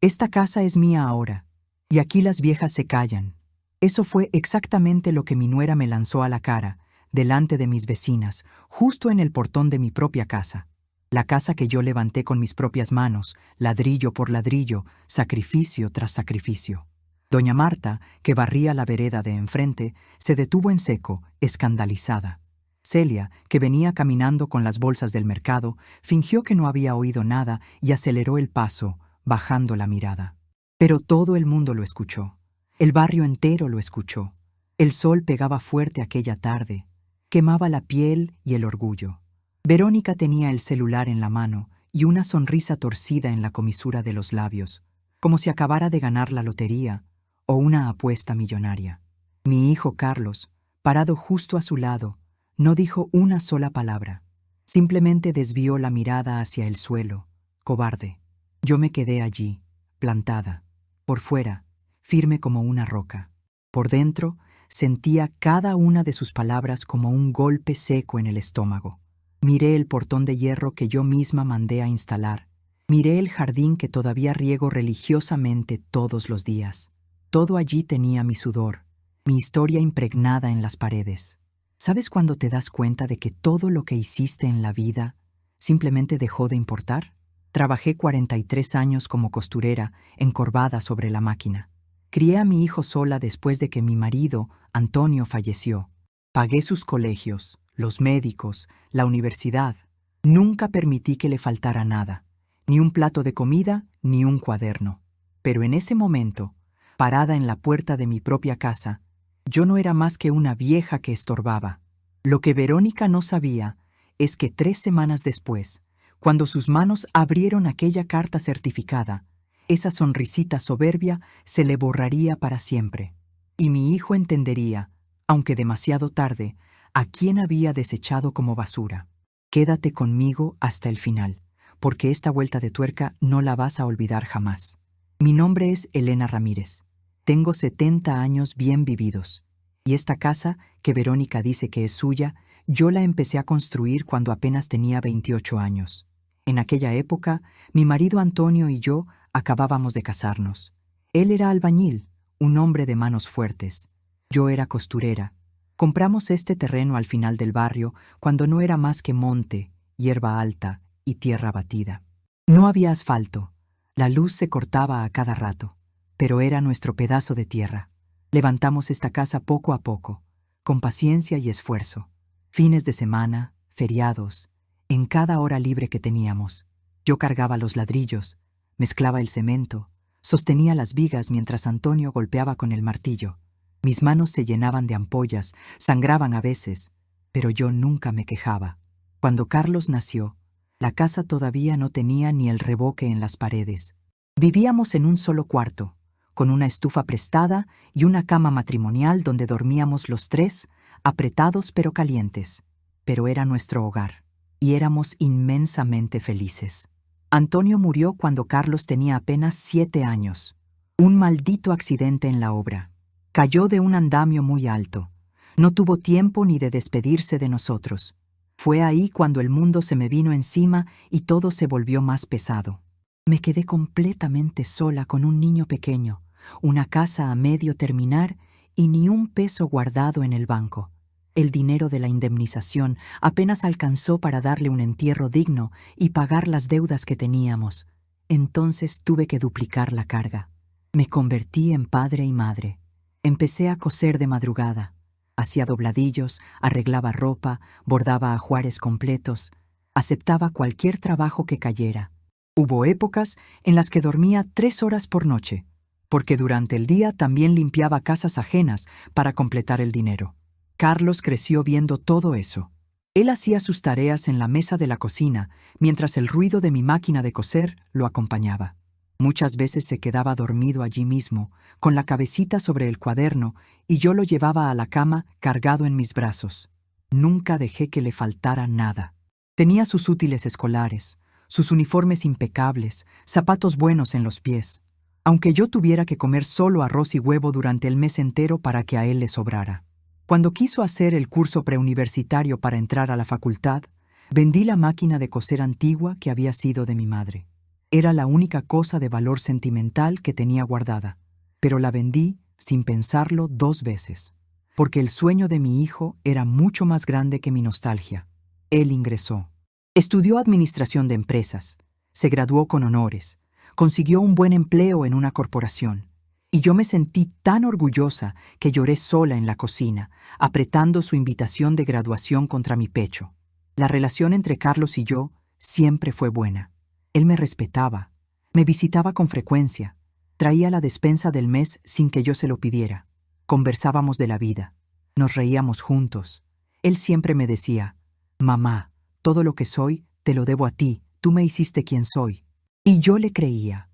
Esta casa es mía ahora, y aquí las viejas se callan. Eso fue exactamente lo que mi nuera me lanzó a la cara, delante de mis vecinas, justo en el portón de mi propia casa. La casa que yo levanté con mis propias manos, ladrillo por ladrillo, sacrificio tras sacrificio. Doña Marta, que barría la vereda de enfrente, se detuvo en seco, escandalizada. Celia, que venía caminando con las bolsas del mercado, fingió que no había oído nada y aceleró el paso, bajando la mirada. Pero todo el mundo lo escuchó. El barrio entero lo escuchó. El sol pegaba fuerte aquella tarde, quemaba la piel y el orgullo. Verónica tenía el celular en la mano y una sonrisa torcida en la comisura de los labios, como si acabara de ganar la lotería o una apuesta millonaria. Mi hijo Carlos, parado justo a su lado, no dijo una sola palabra. Simplemente desvió la mirada hacia el suelo, cobarde. Yo me quedé allí, plantada, por fuera, firme como una roca. Por dentro, sentía cada una de sus palabras como un golpe seco en el estómago. Miré el portón de hierro que yo misma mandé a instalar. Miré el jardín que todavía riego religiosamente todos los días. Todo allí tenía mi sudor, mi historia impregnada en las paredes. ¿Sabes cuando te das cuenta de que todo lo que hiciste en la vida simplemente dejó de importar? Trabajé 43 años como costurera, encorvada sobre la máquina. Crié a mi hijo sola después de que mi marido, Antonio, falleció. Pagué sus colegios, los médicos, la universidad. Nunca permití que le faltara nada, ni un plato de comida, ni un cuaderno. Pero en ese momento, parada en la puerta de mi propia casa, yo no era más que una vieja que estorbaba. Lo que Verónica no sabía es que 3 semanas después, cuando sus manos abrieron aquella carta certificada, esa sonrisita soberbia se le borraría para siempre. Y mi hijo entendería, aunque demasiado tarde, a quién había desechado como basura. Quédate conmigo hasta el final, porque esta vuelta de tuerca no la vas a olvidar jamás. Mi nombre es Elena Ramírez. Tengo 70 años bien vividos. Y esta casa, que Verónica dice que es suya, yo la empecé a construir cuando apenas tenía 28 años. En aquella época, mi marido Antonio y yo acabábamos de casarnos. Él era albañil, un hombre de manos fuertes. Yo era costurera. Compramos este terreno al final del barrio cuando no era más que monte, hierba alta y tierra batida. No había asfalto. La luz se cortaba a cada rato, pero era nuestro pedazo de tierra. Levantamos esta casa poco a poco, con paciencia y esfuerzo. Fines de semana, feriados, en cada hora libre que teníamos. Yo cargaba los ladrillos, mezclaba el cemento, sostenía las vigas mientras Antonio golpeaba con el martillo. Mis manos se llenaban de ampollas, sangraban a veces, pero yo nunca me quejaba. Cuando Carlos nació, la casa todavía no tenía ni el revoque en las paredes. Vivíamos en un solo cuarto, con una estufa prestada y una cama matrimonial donde dormíamos los 3, apretados pero calientes. Pero era nuestro hogar, y éramos inmensamente felices. Antonio murió cuando Carlos tenía apenas 7 años. Un maldito accidente en la obra. Cayó de un andamio muy alto. No tuvo tiempo ni de despedirse de nosotros. Fue ahí cuando el mundo se me vino encima y todo se volvió más pesado. Me quedé completamente sola con un niño pequeño, una casa a medio terminar y ni un peso guardado en el banco. El dinero de la indemnización apenas alcanzó para darle un entierro digno y pagar las deudas que teníamos. Entonces tuve que duplicar la carga. Me convertí en padre y madre. Empecé a coser de madrugada. Hacía dobladillos, arreglaba ropa, bordaba ajuares completos. Aceptaba cualquier trabajo que cayera. Hubo épocas en las que dormía 3 horas por noche, porque durante el día también limpiaba casas ajenas para completar el dinero. Carlos creció viendo todo eso. Él hacía sus tareas en la mesa de la cocina, mientras el ruido de mi máquina de coser lo acompañaba. Muchas veces se quedaba dormido allí mismo, con la cabecita sobre el cuaderno, y yo lo llevaba a la cama cargado en mis brazos. Nunca dejé que le faltara nada. Tenía sus útiles escolares, sus uniformes impecables, zapatos buenos en los pies, aunque yo tuviera que comer solo arroz y huevo durante el mes entero para que a él le sobrara. Cuando quiso hacer el curso preuniversitario para entrar a la facultad, vendí la máquina de coser antigua que había sido de mi madre. Era la única cosa de valor sentimental que tenía guardada, pero la vendí sin pensarlo 2 veces, porque el sueño de mi hijo era mucho más grande que mi nostalgia. Él ingresó. Estudió administración de empresas, se graduó con honores, consiguió un buen empleo en una corporación, y yo me sentí tan orgullosa que lloré sola en la cocina, apretando su invitación de graduación contra mi pecho. La relación entre Carlos y yo siempre fue buena. Él me respetaba, me visitaba con frecuencia, traía la despensa del mes sin que yo se lo pidiera. Conversábamos de la vida, nos reíamos juntos. Él siempre me decía: «Mamá, todo lo que soy te lo debo a ti, tú me hiciste quien soy». Y yo le creía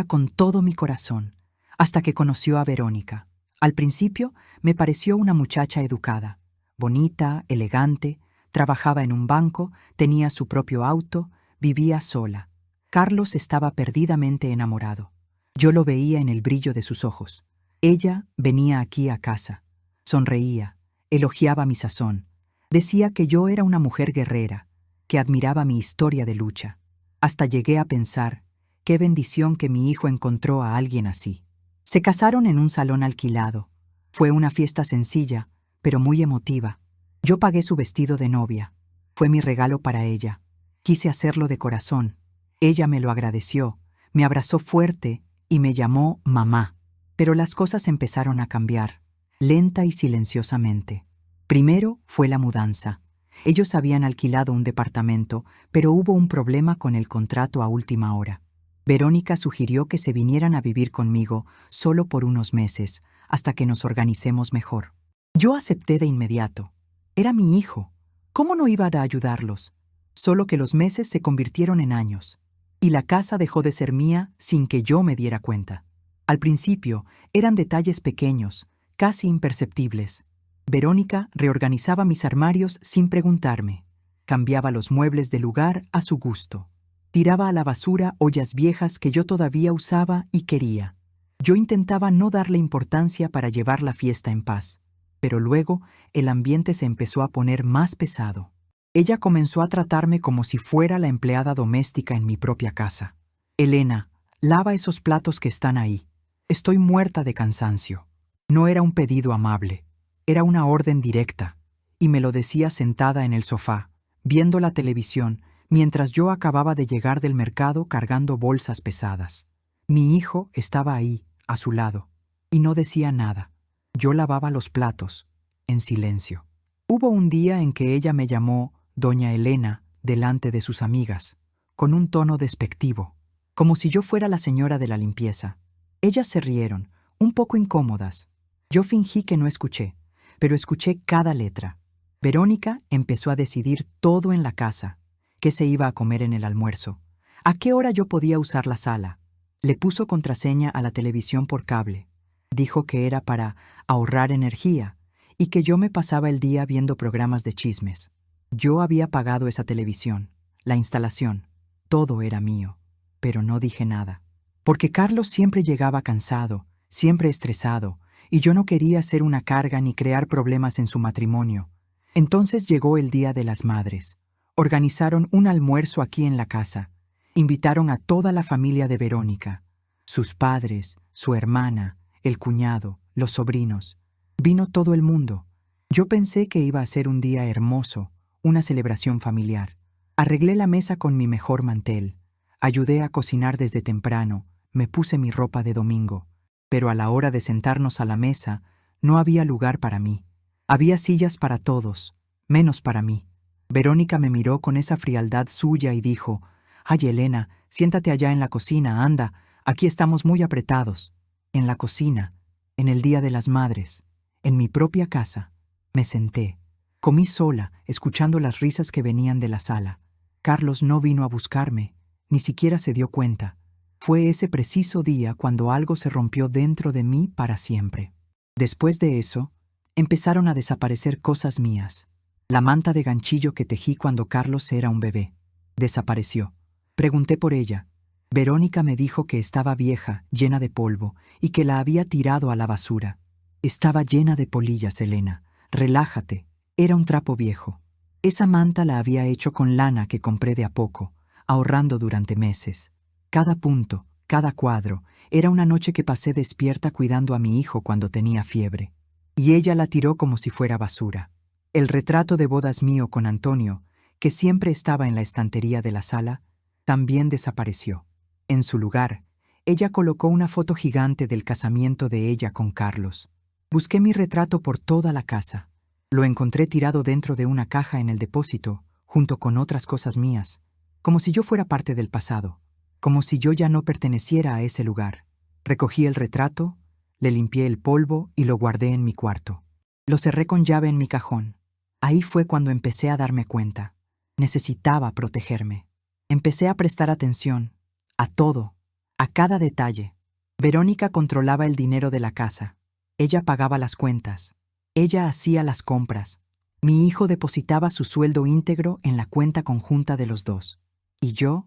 con todo mi corazón, hasta que conoció a Verónica. Al principio me pareció una muchacha educada, bonita, elegante, trabajaba en un banco, tenía su propio auto, vivía sola. Carlos estaba perdidamente enamorado. Yo lo veía en el brillo de sus ojos. Ella venía aquí a casa, sonreía, elogiaba mi sazón, decía que yo era una mujer guerrera, que admiraba mi historia de lucha. Hasta llegué a pensar, qué bendición que mi hijo encontró a alguien así. Se casaron en un salón alquilado. Fue una fiesta sencilla, pero muy emotiva. Yo pagué su vestido de novia. Fue mi regalo para ella. Quise hacerlo de corazón. Ella me lo agradeció, me abrazó fuerte y me llamó mamá. Pero las cosas empezaron a cambiar, lenta y silenciosamente. Primero fue la mudanza. Ellos habían alquilado un departamento, pero hubo un problema con el contrato a última hora. Verónica sugirió que se vinieran a vivir conmigo solo por unos meses, hasta que nos organicemos mejor. Yo acepté de inmediato. Era mi hijo. ¿Cómo no iba a ayudarlos? Solo que los meses se convirtieron en años, y la casa dejó de ser mía sin que yo me diera cuenta. Al principio eran detalles pequeños, casi imperceptibles. Verónica reorganizaba mis armarios sin preguntarme. Cambiaba los muebles de lugar a su gusto. Tiraba a la basura ollas viejas que yo todavía usaba y quería. Yo intentaba no darle importancia para llevar la fiesta en paz, pero luego el ambiente se empezó a poner más pesado. Ella comenzó a tratarme como si fuera la empleada doméstica en mi propia casa. «Elena, lava esos platos que están ahí. Estoy muerta de cansancio». No era un pedido amable, era una orden directa, y me lo decía sentada en el sofá, viendo la televisión, mientras yo acababa de llegar del mercado cargando bolsas pesadas. Mi hijo estaba ahí, a su lado, y no decía nada. Yo lavaba los platos, en silencio. Hubo un día en que ella me llamó Doña Elena delante de sus amigas, con un tono despectivo, como si yo fuera la señora de la limpieza. Ellas se rieron, un poco incómodas. Yo fingí que no escuché, pero escuché cada letra. Verónica empezó a decidir todo en la casa: qué se iba a comer en el almuerzo, a qué hora yo podía usar la sala. Le puso contraseña a la televisión por cable. Dijo que era para ahorrar energía y que yo me pasaba el día viendo programas de chismes. Yo había pagado esa televisión, la instalación, todo era mío, pero no dije nada. Porque Carlos siempre llegaba cansado, siempre estresado, y yo no quería ser una carga ni crear problemas en su matrimonio. Entonces llegó el Día de las Madres. Organizaron un almuerzo aquí en la casa. Invitaron a toda la familia de Verónica, sus padres, su hermana, el cuñado, los sobrinos. Vino todo el mundo. Yo pensé que iba a ser un día hermoso, una celebración familiar. Arreglé la mesa con mi mejor mantel. Ayudé a cocinar desde temprano. Me puse mi ropa de domingo. Pero a la hora de sentarnos a la mesa, no había lugar para mí. Había sillas para todos, menos para mí. Verónica me miró con esa frialdad suya y dijo: «Ay, Elena, siéntate allá en la cocina, anda, aquí estamos muy apretados». En la cocina, en el Día de las Madres, en mi propia casa, me senté. Comí sola, escuchando las risas que venían de la sala. Carlos no vino a buscarme, ni siquiera se dio cuenta. Fue ese preciso día cuando algo se rompió dentro de mí para siempre. Después de eso, empezaron a desaparecer cosas mías. La manta de ganchillo que tejí cuando Carlos era un bebé desapareció. Pregunté por ella. Verónica me dijo que estaba vieja, llena de polvo, y que la había tirado a la basura. Estaba llena de polillas, Elena. Relájate. Era un trapo viejo. Esa manta la había hecho con lana que compré de a poco, ahorrando durante meses. Cada punto, cada cuadro, era una noche que pasé despierta cuidando a mi hijo cuando tenía fiebre. Y ella la tiró como si fuera basura. El retrato de bodas mío con Antonio, que siempre estaba en la estantería de la sala, también desapareció. En su lugar, ella colocó una foto gigante del casamiento de ella con Carlos. Busqué mi retrato por toda la casa. Lo encontré tirado dentro de una caja en el depósito, junto con otras cosas mías, como si yo fuera parte del pasado, como si yo ya no perteneciera a ese lugar. Recogí el retrato, le limpié el polvo y lo guardé en mi cuarto. Lo cerré con llave en mi cajón. Ahí fue cuando empecé a darme cuenta. Necesitaba protegerme. Empecé a prestar atención, a todo, a cada detalle. Verónica controlaba el dinero de la casa. Ella pagaba las cuentas. Ella hacía las compras. Mi hijo depositaba su sueldo íntegro en la cuenta conjunta de los dos. Y yo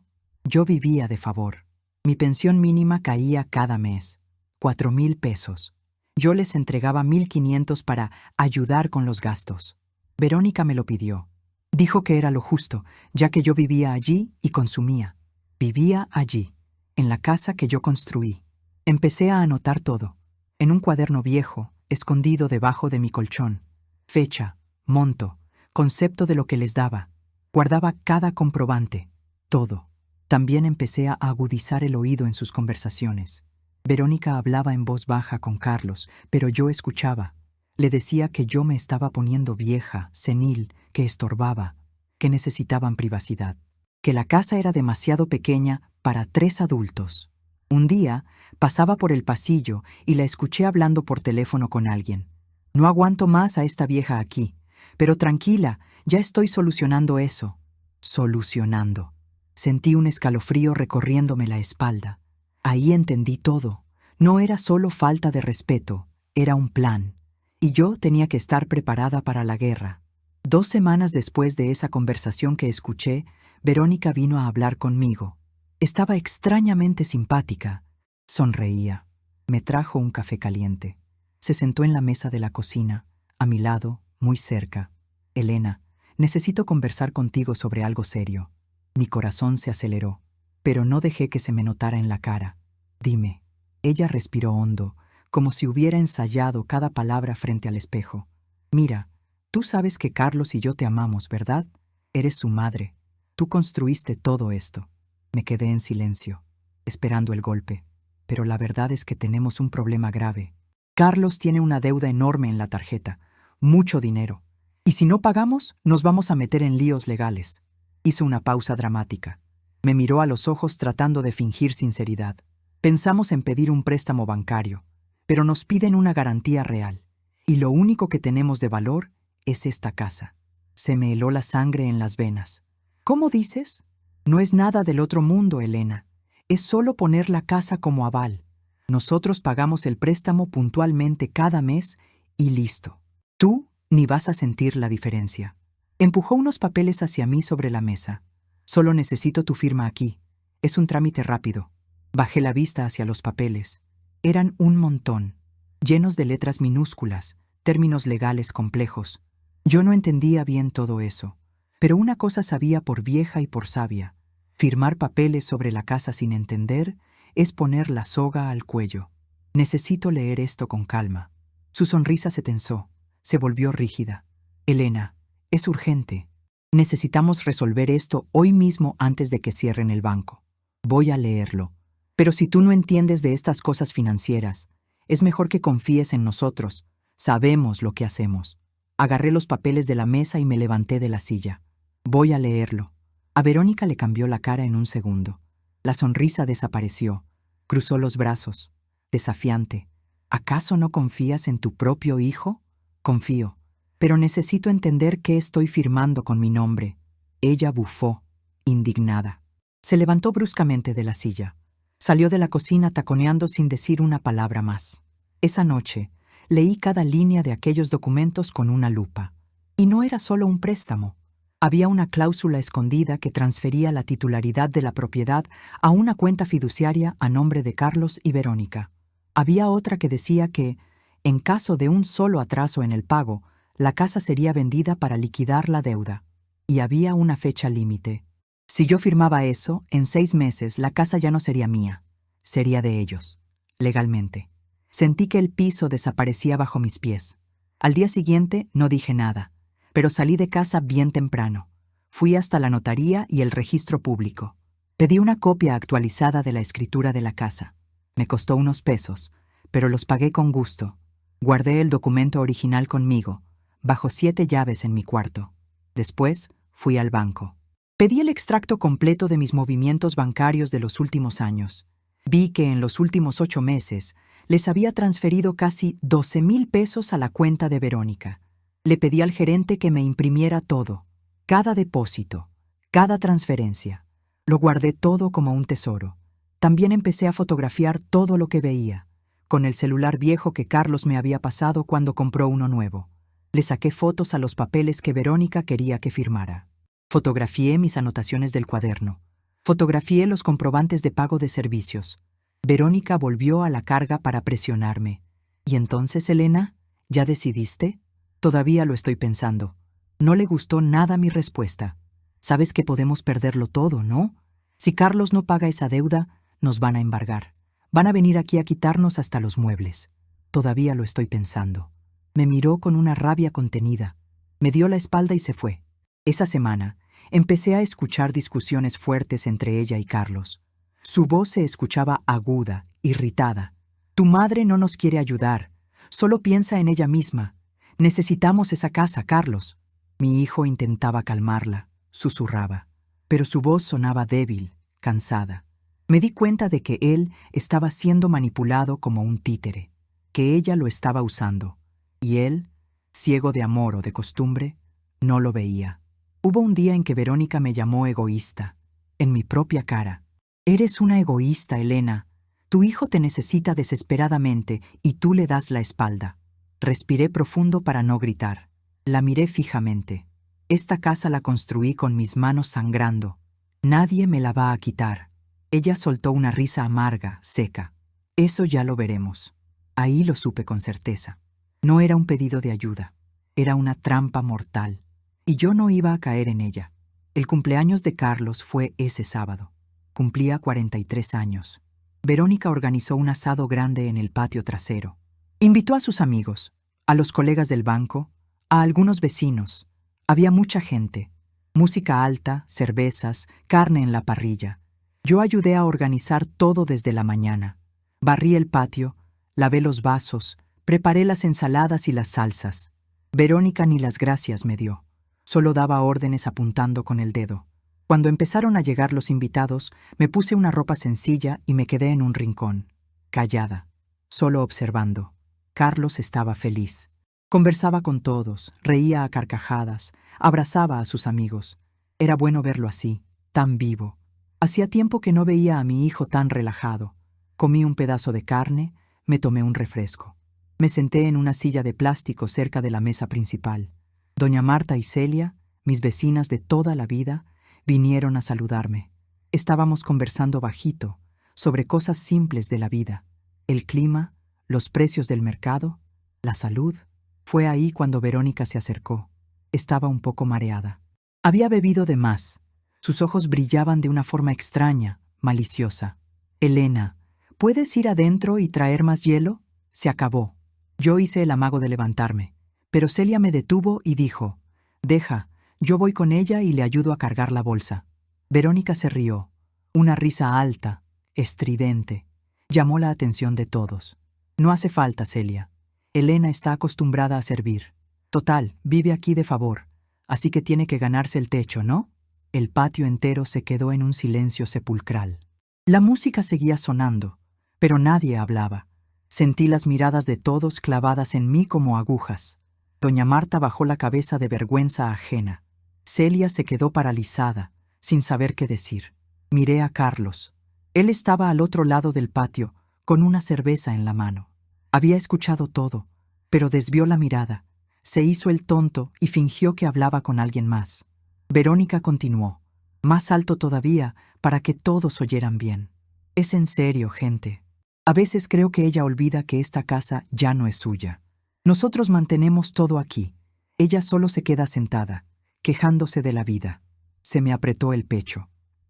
vivía de favor. Mi pensión mínima caía cada mes. 4,000 pesos. Yo les entregaba 1,500 para ayudar con los gastos. Verónica me lo pidió. Dijo que era lo justo, ya que yo vivía allí y consumía. Vivía allí, en la casa que yo construí. Empecé a anotar todo, en un cuaderno viejo, escondido debajo de mi colchón. Fecha, monto, concepto de lo que les daba. Guardaba cada comprobante, todo. También empecé a agudizar el oído en sus conversaciones. Verónica hablaba en voz baja con Carlos, pero yo escuchaba. Le decía que yo me estaba poniendo vieja, senil, que estorbaba, que necesitaban privacidad, que la casa era demasiado pequeña para 3 adultos. Un día pasaba por el pasillo y la escuché hablando por teléfono con alguien. No aguanto más a esta vieja aquí, pero tranquila, ya estoy solucionando eso. Solucionando. Sentí un escalofrío recorriéndome la espalda. Ahí entendí todo. No era solo falta de respeto, era un plan. Y yo tenía que estar preparada para la guerra. 2 semanas después de esa conversación que escuché, Verónica vino a hablar conmigo. Estaba extrañamente simpática. Sonreía. Me trajo un café caliente. Se sentó en la mesa de la cocina, a mi lado, muy cerca. Elena, necesito conversar contigo sobre algo serio. Mi corazón se aceleró, pero no dejé que se me notara en la cara. Dime. Ella respiró hondo, como si hubiera ensayado cada palabra frente al espejo. Mira, tú sabes que Carlos y yo te amamos, ¿verdad? Eres su madre. Tú construiste todo esto. Me quedé en silencio, esperando el golpe. Pero la verdad es que tenemos un problema grave. Carlos tiene una deuda enorme en la tarjeta, mucho dinero. Y si no pagamos, nos vamos a meter en líos legales. Hizo una pausa dramática. Me miró a los ojos tratando de fingir sinceridad. Pensamos en pedir un préstamo bancario, pero nos piden una garantía real. Y lo único que tenemos de valor es esta casa. Se me heló la sangre en las venas. ¿Cómo dices? No es nada del otro mundo, Elena. Es solo poner la casa como aval. Nosotros pagamos el préstamo puntualmente cada mes y listo. Tú ni vas a sentir la diferencia. Empujó unos papeles hacia mí sobre la mesa. Solo necesito tu firma aquí. Es un trámite rápido. Bajé la vista hacia los papeles. Eran un montón, llenos de letras minúsculas, términos legales complejos. Yo no entendía bien todo eso, pero una cosa sabía por vieja y por sabia. Firmar papeles sobre la casa sin entender es poner la soga al cuello. Necesito leer esto con calma. Su sonrisa se tensó, se volvió rígida. Elena, es urgente. Necesitamos resolver esto hoy mismo antes de que cierren el banco. Voy a leerlo. Pero si tú no entiendes de estas cosas financieras, es mejor que confíes en nosotros. Sabemos lo que hacemos. Agarré los papeles de la mesa y me levanté de la silla. Voy a leerlo. A Verónica le cambió la cara en un segundo. La sonrisa desapareció. Cruzó los brazos. Desafiante. ¿Acaso no confías en tu propio hijo? Confío. Pero necesito entender qué estoy firmando con mi nombre. Ella bufó, indignada. Se levantó bruscamente de la silla. Salió de la cocina taconeando sin decir una palabra más. Esa noche, leí cada línea de aquellos documentos con una lupa. Y no era solo un préstamo. Había una cláusula escondida que transfería la titularidad de la propiedad a una cuenta fiduciaria a nombre de Carlos y Verónica. Había otra que decía que, en caso de un solo atraso en el pago, la casa sería vendida para liquidar la deuda. Y había una fecha límite. Si yo firmaba eso, en 6 meses la casa ya no sería mía, sería de ellos, legalmente. Sentí que el piso desaparecía bajo mis pies. Al día siguiente no dije nada, pero salí de casa bien temprano. Fui hasta la notaría y el registro público. Pedí una copia actualizada de la escritura de la casa. Me costó unos pesos, pero los pagué con gusto. Guardé el documento original conmigo, bajo 7 llaves en mi cuarto. Después, fui al banco. Pedí el extracto completo de mis movimientos bancarios de los últimos años. Vi que en los últimos 8 meses les había transferido casi 12,000 pesos a la cuenta de Verónica. Le pedí al gerente que me imprimiera todo, cada depósito, cada transferencia. Lo guardé todo como un tesoro. También empecé a fotografiar todo lo que veía, con el celular viejo que Carlos me había pasado cuando compró uno nuevo. Le saqué fotos a los papeles que Verónica quería que firmara. Fotografié mis anotaciones del cuaderno. Fotografié los comprobantes de pago de servicios. Verónica volvió a la carga para presionarme. ¿Y entonces, Elena? ¿Ya decidiste? Todavía lo estoy pensando. No le gustó nada mi respuesta. Sabes que podemos perderlo todo, ¿no? Si Carlos no paga esa deuda, nos van a embargar. Van a venir aquí a quitarnos hasta los muebles. Todavía lo estoy pensando. Me miró con una rabia contenida. Me dio la espalda y se fue. Esa semana, empecé a escuchar discusiones fuertes entre ella y Carlos. Su voz se escuchaba aguda, irritada. Tu madre no nos quiere ayudar. Solo piensa en ella misma. Necesitamos esa casa, Carlos. Mi hijo intentaba calmarla, susurraba, pero su voz sonaba débil, cansada. Me di cuenta de que él estaba siendo manipulado como un títere, que ella lo estaba usando, y él, ciego de amor o de costumbre, no lo veía. Hubo un día en que Verónica me llamó egoísta, en mi propia cara. Eres una egoísta, Elena. Tu hijo te necesita desesperadamente y tú le das la espalda. Respiré profundo para no gritar. La miré fijamente. Esta casa la construí con mis manos sangrando. Nadie me la va a quitar. Ella soltó una risa amarga, seca. Eso ya lo veremos. Ahí lo supe con certeza. No era un pedido de ayuda. Era una trampa mortal. Y yo no iba a caer en ella. El cumpleaños de Carlos fue ese sábado. Cumplía 43 años. Verónica organizó un asado grande en el patio trasero. Invitó a sus amigos, a los colegas del banco, a algunos vecinos. Había mucha gente. Música alta, cervezas, carne en la parrilla. Yo ayudé a organizar todo desde la mañana. Barrí el patio, lavé los vasos, preparé las ensaladas y las salsas. Verónica ni las gracias me dio. Solo daba órdenes apuntando con el dedo. Cuando empezaron a llegar los invitados, me puse una ropa sencilla y me quedé en un rincón, callada, solo observando. Carlos estaba feliz. Conversaba con todos, reía a carcajadas, abrazaba a sus amigos. Era bueno verlo así, tan vivo. Hacía tiempo que no veía a mi hijo tan relajado. Comí un pedazo de carne, me tomé un refresco. Me senté en una silla de plástico cerca de la mesa principal. Doña Marta y Celia, mis vecinas de toda la vida, vinieron a saludarme. Estábamos conversando bajito, sobre cosas simples de la vida. El clima, los precios del mercado, la salud. Fue ahí cuando Verónica se acercó. Estaba un poco mareada. Había bebido de más. Sus ojos brillaban de una forma extraña, maliciosa. Elena, ¿puedes ir adentro y traer más hielo? Se acabó. Yo hice el amago de levantarme, pero Celia me detuvo y dijo, «Deja, yo voy con ella y le ayudo a cargar la bolsa». Verónica se rió, una risa alta, estridente. Llamó la atención de todos. «No hace falta, Celia. Elena está acostumbrada a servir. Total, vive aquí de favor, así que tiene que ganarse el techo, ¿no?» El patio entero se quedó en un silencio sepulcral. La música seguía sonando, pero nadie hablaba. Sentí las miradas de todos clavadas en mí como agujas. Doña Marta bajó la cabeza de vergüenza ajena. Celia se quedó paralizada, sin saber qué decir. Miré a Carlos. Él estaba al otro lado del patio, con una cerveza en la mano. Había escuchado todo, pero desvió la mirada. Se hizo el tonto y fingió que hablaba con alguien más. Verónica continuó, más alto todavía, para que todos oyeran bien. «Es en serio, gente. A veces creo que ella olvida que esta casa ya no es suya. Nosotros mantenemos todo aquí. Ella solo se queda sentada, quejándose de la vida». Se me apretó el pecho.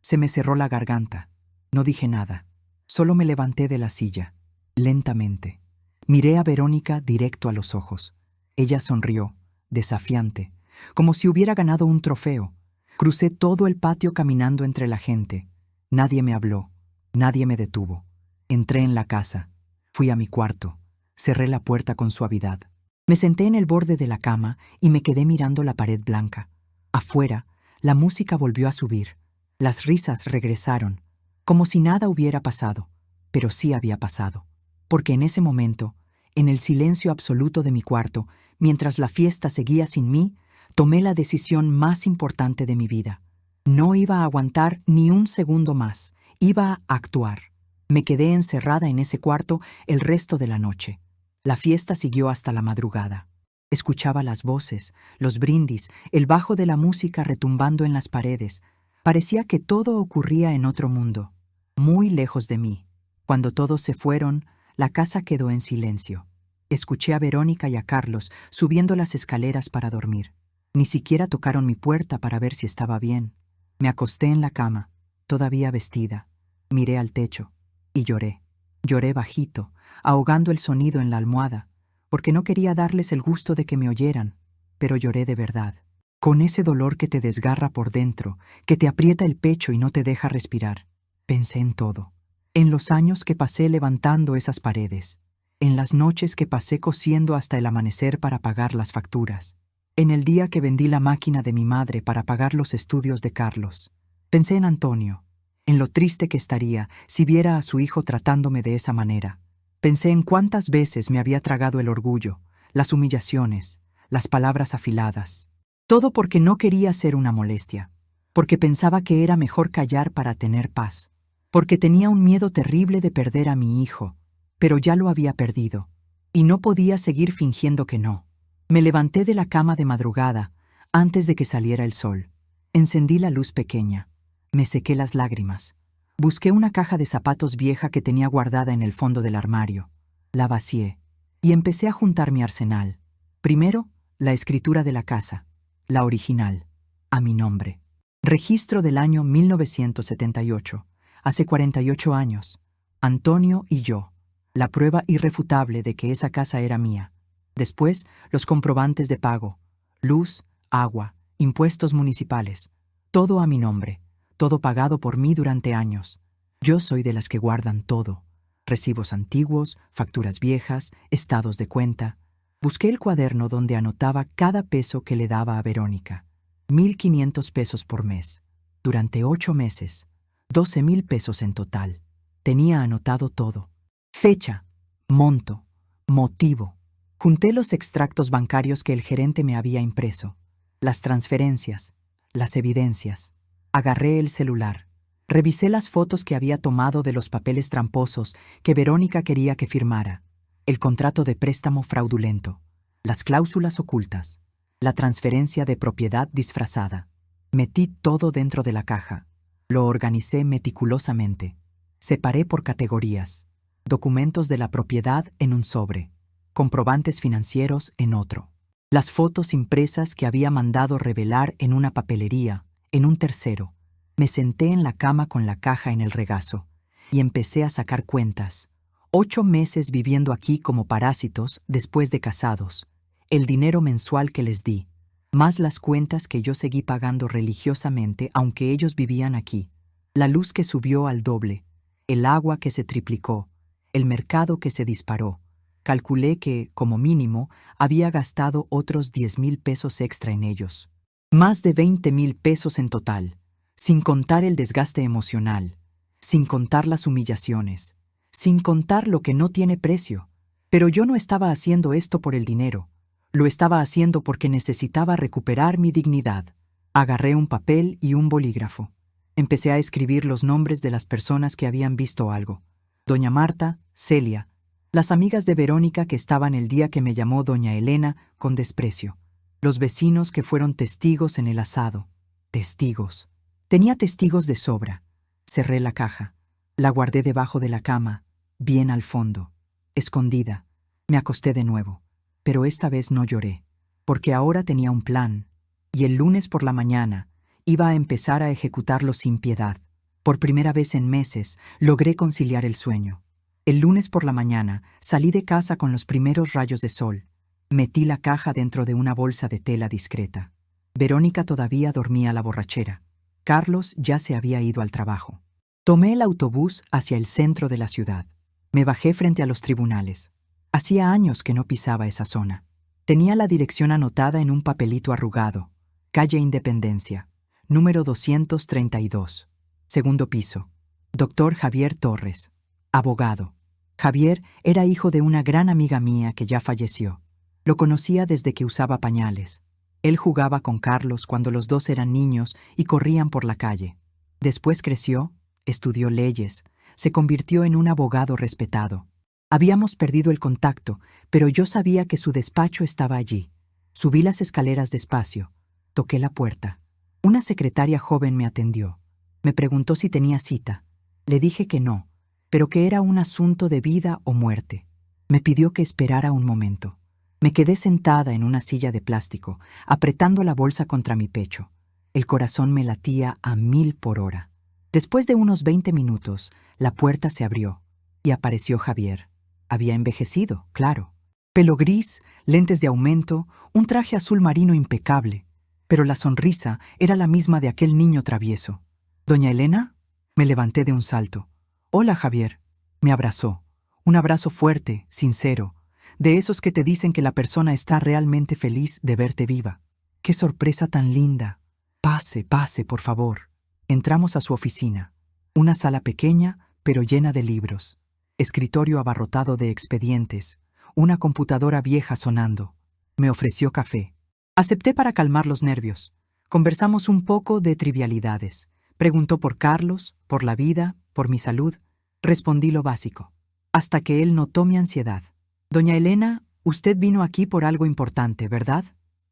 Se me cerró la garganta. No dije nada. Solo me levanté de la silla, lentamente. Miré a Verónica directo a los ojos. Ella sonrió, desafiante, como si hubiera ganado un trofeo. Crucé todo el patio caminando entre la gente. Nadie me habló, nadie me detuvo. Entré en la casa, fui a mi cuarto, cerré la puerta con suavidad. Me senté en el borde de la cama y me quedé mirando la pared blanca. Afuera, la música volvió a subir. Las risas regresaron, como si nada hubiera pasado, pero sí había pasado. Porque en ese momento, en el silencio absoluto de mi cuarto, mientras la fiesta seguía sin mí, tomé la decisión más importante de mi vida. No iba a aguantar ni un segundo más, iba a actuar. Me quedé encerrada en ese cuarto el resto de la noche. La fiesta siguió hasta la madrugada. Escuchaba las voces, los brindis, el bajo de la música retumbando en las paredes. Parecía que todo ocurría en otro mundo, muy lejos de mí. Cuando todos se fueron, la casa quedó en silencio. Escuché a Verónica y a Carlos subiendo las escaleras para dormir. Ni siquiera tocaron mi puerta para ver si estaba bien. Me acosté en la cama, todavía vestida. Miré al techo y lloré. Lloré bajito, ahogando el sonido en la almohada, porque no quería darles el gusto de que me oyeran, pero lloré de verdad. Con ese dolor que te desgarra por dentro, que te aprieta el pecho y no te deja respirar. Pensé en todo. En los años que pasé levantando esas paredes. En las noches que pasé cosiendo hasta el amanecer para pagar las facturas. En el día que vendí la máquina de mi madre para pagar los estudios de Carlos. Pensé en Antonio, en lo triste que estaría si viera a su hijo tratándome de esa manera. Pensé en cuántas veces me había tragado el orgullo, las humillaciones, las palabras afiladas. Todo porque no quería ser una molestia, porque pensaba que era mejor callar para tener paz, porque tenía un miedo terrible de perder a mi hijo, pero ya lo había perdido, y no podía seguir fingiendo que no. Me levanté de la cama de madrugada, antes de que saliera el sol. Encendí la luz pequeña. Me sequé las lágrimas. Busqué una caja de zapatos vieja que tenía guardada en el fondo del armario. La vacié y empecé a juntar mi arsenal. Primero, la escritura de la casa, la original, a mi nombre. Registro del año 1978, hace 48 años. Antonio y yo. La prueba irrefutable de que esa casa era mía. Después, los comprobantes de pago, luz, agua, impuestos municipales, todo a mi nombre, todo pagado por mí durante años. Yo soy de las que guardan todo, recibos antiguos, facturas viejas, estados de cuenta. Busqué el cuaderno donde anotaba cada peso que le daba a Verónica. 1,500 pesos por mes. Durante 8 meses, 12,000 pesos en total. Tenía anotado todo. Fecha, monto, motivo. Junté los extractos bancarios que el gerente me había impreso, las transferencias, las evidencias. Agarré el celular. Revisé las fotos que había tomado de los papeles tramposos que Verónica quería que firmara, el contrato de préstamo fraudulento, las cláusulas ocultas, la transferencia de propiedad disfrazada. Metí todo dentro de la caja. Lo organicé meticulosamente. Separé por categorías. Documentos de la propiedad en un sobre. Comprobantes financieros en otro. Las fotos impresas que había mandado revelar en una papelería, en un tercero. Me senté en la cama con la caja en el regazo y empecé a sacar cuentas. 8 meses viviendo aquí como parásitos después de casados. El dinero mensual que les di, más las cuentas que yo seguí pagando religiosamente aunque ellos vivían aquí. La luz que subió al doble, el agua que se triplicó, el mercado que se disparó. Calculé que, como mínimo, había gastado otros 10,000 pesos extra en ellos. Más de 20,000 pesos en total, sin contar el desgaste emocional, sin contar las humillaciones, sin contar lo que no tiene precio. Pero yo no estaba haciendo esto por el dinero. Lo estaba haciendo porque necesitaba recuperar mi dignidad. Agarré un papel y un bolígrafo. Empecé a escribir los nombres de las personas que habían visto algo. Doña Marta, Celia, las amigas de Verónica que estaban el día que me llamó doña Elena con desprecio. Los vecinos que fueron testigos en el asado. Testigos. Tenía testigos de sobra. Cerré la caja. La guardé debajo de la cama, bien al fondo, escondida. Me acosté de nuevo, pero esta vez no lloré, porque ahora tenía un plan, y el lunes por la mañana iba a empezar a ejecutarlo sin piedad. Por primera vez en meses, logré conciliar el sueño. El lunes por la mañana, salí de casa con los primeros rayos de sol. Metí la caja dentro de una bolsa de tela discreta. Verónica todavía dormía a la borrachera. Carlos ya se había ido al trabajo. Tomé el autobús hacia el centro de la ciudad. Me bajé frente a los tribunales. Hacía años que no pisaba esa zona. Tenía la dirección anotada en un papelito arrugado. Calle Independencia, número 232. Segundo piso. Doctor Javier Torres. Abogado. Javier era hijo de una gran amiga mía que ya falleció. Lo conocía desde que usaba pañales. Él jugaba con Carlos cuando los dos eran niños y corrían por la calle. Después creció, estudió leyes, se convirtió en un abogado respetado. Habíamos perdido el contacto, pero yo sabía que su despacho estaba allí. Subí las escaleras despacio. Toqué la puerta. Una secretaria joven me atendió. Me preguntó si tenía cita. Le dije que no, pero que era un asunto de vida o muerte. Me pidió que esperara un momento. Me quedé sentada en una silla de plástico, apretando la bolsa contra mi pecho. El corazón me latía a 1000 por hora. Después de unos 20 minutos, la puerta se abrió y apareció Javier. Había envejecido, claro. Pelo gris, lentes de aumento, un traje azul marino impecable. Pero la sonrisa era la misma de aquel niño travieso. «¿Doña Elena?» Me levanté de un salto. «Hola, Javier». Me abrazó. Un abrazo fuerte, sincero, de esos que te dicen que la persona está realmente feliz de verte viva. ¡Qué sorpresa tan linda! Pase, pase, por favor. Entramos a su oficina. Una sala pequeña, pero llena de libros. Escritorio abarrotado de expedientes. Una computadora vieja sonando. Me ofreció café. Acepté para calmar los nervios. Conversamos un poco de trivialidades. Preguntó por Carlos, por la vida, por mi salud. Respondí lo básico. Hasta que él notó mi ansiedad. «Doña Elena, usted vino aquí por algo importante, ¿verdad?»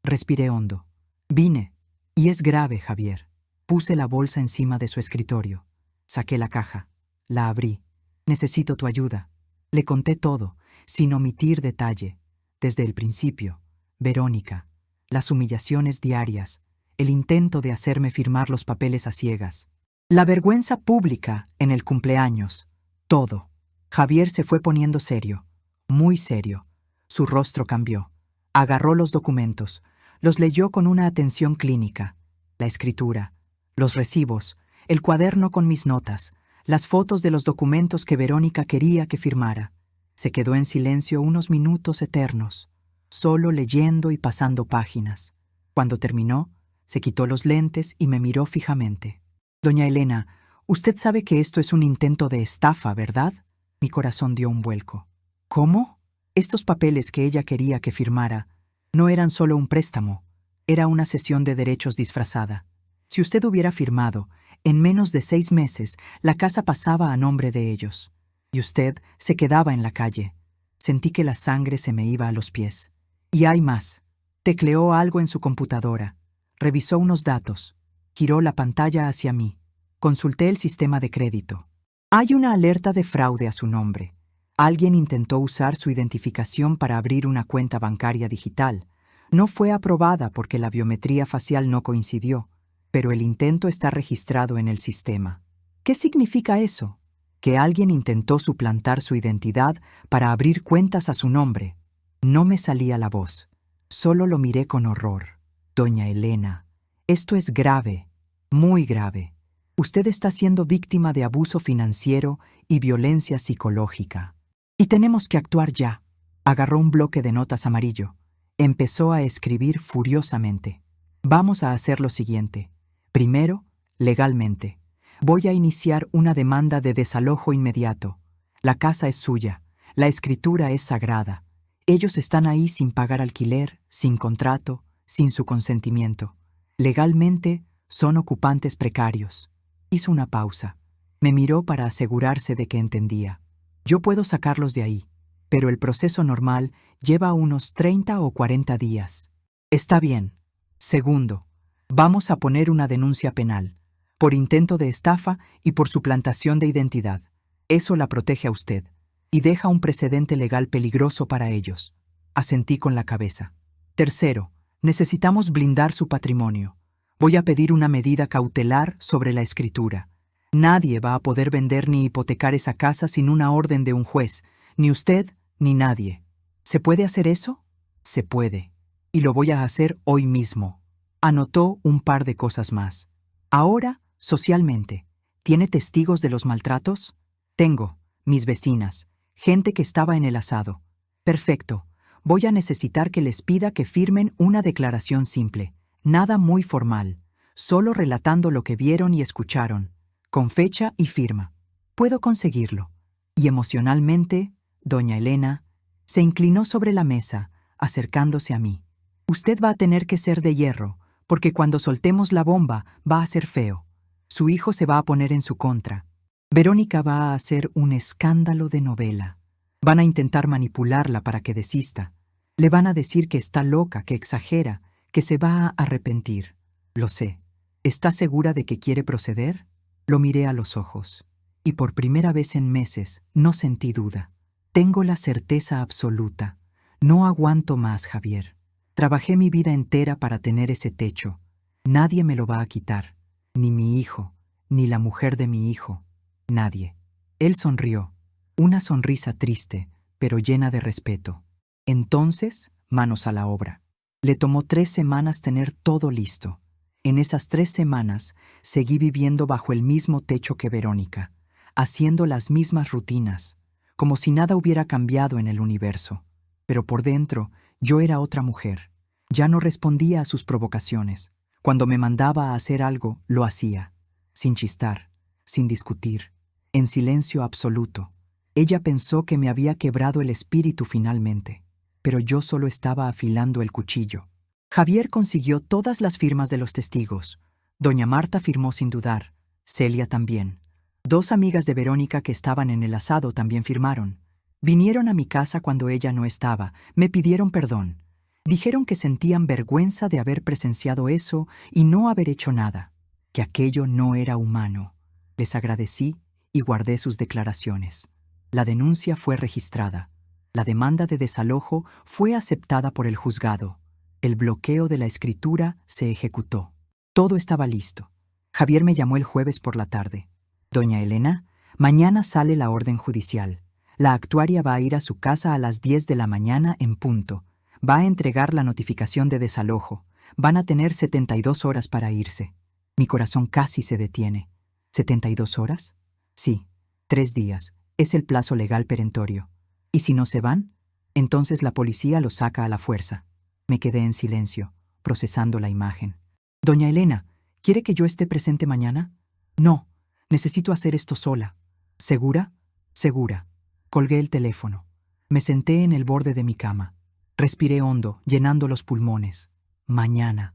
Respiré hondo. «Vine. Y es grave, Javier». Puse la bolsa encima de su escritorio. Saqué la caja. La abrí. «Necesito tu ayuda». Le conté todo, sin omitir detalle. Desde el principio. Verónica. Las humillaciones diarias. El intento de hacerme firmar los papeles a ciegas. La vergüenza pública en el cumpleaños. Todo. Javier se fue poniendo serio. Muy serio. Su rostro cambió. Agarró los documentos. Los leyó con una atención clínica. La escritura. Los recibos. El cuaderno con mis notas. Las fotos de los documentos que Verónica quería que firmara. Se quedó en silencio unos minutos eternos, solo leyendo y pasando páginas. Cuando terminó, se quitó los lentes y me miró fijamente. «Doña Elena, usted sabe que esto es un intento de estafa, ¿verdad?» Mi corazón dio un vuelco. «¿Cómo?» Estos papeles que ella quería que firmara no eran solo un préstamo, era una cesión de derechos disfrazada. Si usted hubiera firmado, en menos de 6 meses, la casa pasaba a nombre de ellos. Y usted se quedaba en la calle. Sentí que la sangre se me iba a los pies. Y hay más. Tecleó algo en su computadora. Revisó unos datos. Giró la pantalla hacia mí. Consulté el sistema de crédito. Hay una alerta de fraude a su nombre. Alguien intentó usar su identificación para abrir una cuenta bancaria digital. No fue aprobada porque la biometría facial no coincidió, pero el intento está registrado en el sistema. ¿Qué significa eso? Que alguien intentó suplantar su identidad para abrir cuentas a su nombre. No me salía la voz. Solo lo miré con horror. «Doña Elena, esto es grave, muy grave. Usted está siendo víctima de abuso financiero y violencia psicológica. Y tenemos que actuar ya». Agarró un bloque de notas amarillo. Empezó a escribir furiosamente. «Vamos a hacer lo siguiente. Primero, legalmente. Voy a iniciar una demanda de desalojo inmediato. La casa es suya. La escritura es sagrada. Ellos están ahí sin pagar alquiler, sin contrato, sin su consentimiento. Legalmente, son ocupantes precarios». Hizo una pausa. Me miró para asegurarse de que entendía. «Yo puedo sacarlos de ahí, pero el proceso normal lleva unos 30 o 40 días. Está bien. Segundo, vamos a poner una denuncia penal, por intento de estafa y por suplantación de identidad. Eso la protege a usted, y deja un precedente legal peligroso para ellos». Asentí con la cabeza. Tercero, necesitamos blindar su patrimonio. Voy a pedir una medida cautelar sobre la escritura. Nadie va a poder vender ni hipotecar esa casa sin una orden de un juez, ni usted ni nadie. ¿Se puede hacer eso? Se puede. Y lo voy a hacer hoy mismo. Anotó un par de cosas más. Ahora, socialmente, ¿tiene testigos de los maltratos? Tengo, mis vecinas, gente que estaba en el asado. Perfecto. Voy a necesitar que les pida que firmen una declaración simple, nada muy formal, solo relatando lo que vieron y escucharon, con fecha y firma. Puedo conseguirlo. Y emocionalmente, doña Elena se inclinó sobre la mesa, acercándose a mí. Usted va a tener que ser de hierro, porque cuando soltemos la bomba va a ser feo. Su hijo se va a poner en su contra. Verónica va a hacer un escándalo de novela. Van a intentar manipularla para que desista. Le van a decir que está loca, que exagera, que se va a arrepentir. Lo sé. ¿Está segura de que quiere proceder? Lo miré a los ojos, y por primera vez en meses no sentí duda. Tengo la certeza absoluta. No aguanto más, Javier. Trabajé mi vida entera para tener ese techo. Nadie me lo va a quitar. Ni mi hijo, ni la mujer de mi hijo. Nadie. Él sonrió. Una sonrisa triste, pero llena de respeto. Entonces, manos a la obra. Le tomó 3 semanas tener todo listo. En esas 3 semanas, seguí viviendo bajo el mismo techo que Verónica, haciendo las mismas rutinas, como si nada hubiera cambiado en el universo. Pero por dentro, yo era otra mujer. Ya no respondía a sus provocaciones. Cuando me mandaba a hacer algo, lo hacía. Sin chistar, sin discutir, en silencio absoluto. Ella pensó que me había quebrado el espíritu finalmente, pero yo solo estaba afilando el cuchillo. Javier consiguió todas las firmas de los testigos. Doña Marta firmó sin dudar. Celia también. 2 amigas de Verónica que estaban en el asado también firmaron. Vinieron a mi casa cuando ella no estaba. Me pidieron perdón. Dijeron que sentían vergüenza de haber presenciado eso y no haber hecho nada. Que aquello no era humano. Les agradecí y guardé sus declaraciones. La denuncia fue registrada. La demanda de desalojo fue aceptada por el juzgado. El bloqueo de la escritura se ejecutó. Todo estaba listo. Javier me llamó el jueves por la tarde. Doña Elena, mañana sale la orden judicial. La actuaria va a ir a su casa a las 10 de la mañana en punto. Va a entregar la notificación de desalojo. Van a tener 72 horas para irse. Mi corazón casi se detiene. ¿72 horas? Sí, 3 días. Es el plazo legal perentorio. ¿Y si no se van? Entonces la policía los saca a la fuerza. Me quedé en silencio, procesando la imagen. Doña Elena, ¿quiere que yo esté presente mañana? No, necesito hacer esto sola. ¿Segura? Segura. Colgué el teléfono. Me senté en el borde de mi cama. Respiré hondo, llenando los pulmones. Mañana